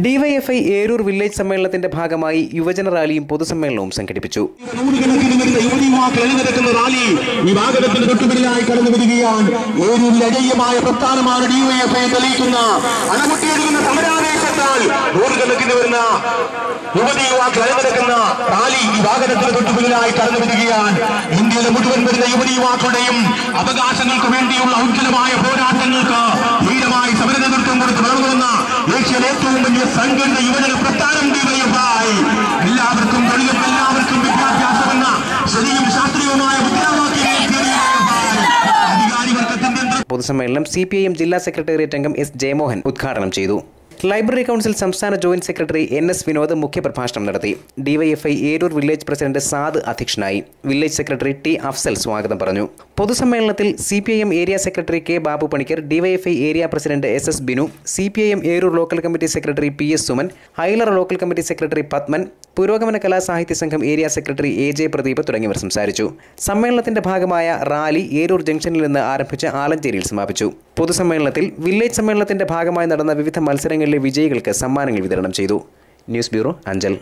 DYFI Eroor village സമ്മേളനത്തിന്റെ ഭാഗമായി യുവജന റാലിയും പൊതുസമ്മേളനവും സംഘടിപ്പിച്ചു. ഇന്ത്യയിലെ മുഴുവൻ വരുന്ന യുവതി യുവാക്കളുടെയും അവകാശങ്ങൾക്ക് വേണ്ടിയുള്ള ഉജ്ജ്വലമായ പോരാട്ടങ്ങൾക്ക് ധീരമായി സമര നേതൃത്വം കൊടുത്ത് വളർന്നു വന്ന ഏഷ്യയിലെ ഏറ്റവും വലിയ സംഘടിത യുവജന പ്രസ്ഥാനം ഡിവൈഎഫ്ഐ. എല്ലാവർക്കും തൊഴിലും എല്ലാവർക്കും വിദ്യാഭ്യാസമെന്ന ശരിയും ശാസ്ത്രീയവുമായ പൊതുസമ്മേളനം CPIM ജില്ലാ സെക്രട്ടേറിയറ്റ് അംഗം S ജയമോഹൻ ഉദ്ഘാടനം ചെയ്തു. ലൈബ്രറി കൗൺസിൽ സംസ്ഥാന ജോയിന്റ് സെക്രട്ടറി NS വിനോദ് മുഖ്യപ്രഭാഷണം നടത്തി. DYFI Eroor village president Saad അധ്യക്ഷനായി. വില്ലേജ് സെക്രട്ടറി T അഫ്സൽ സ്വാഗതം പറഞ്ഞു. പൊതുസമ്മേളനത്തിൽ CPIM area secretary K Babu Panicker, DYFI area president SS Binu, CPIM Eroor local committee secretary PS Suman, ഹൈലർ local committee secretary Padman, Purogamana Kalasahithya സംഘം ഏരിയ സെക്രട്ടറി AJ പ്രദീപ് തുടങ്ങിയവർ സംസാരിച്ചു. സമ്മേളനത്തിന്റെ ഭാഗമായ റാലി ഏരൂർ ജംഗ്ഷനിൽ നിന്ന് ആരംഭിച്ച് ആലഞ്ചേരിയിൽ സമാപിച്ചു. പൊതുസമ്മേളനത്തിൽ വില്ലേജ് സമ്മേളനത്തിന്റെ ഭാഗമായി നടന്ന വിവിധ മത്സരങ്ങളിലെ വിജയികൾക്ക് സമ്മാനങ്ങൾ വിതരണം ചെയ്തു. News bureau, Anchal.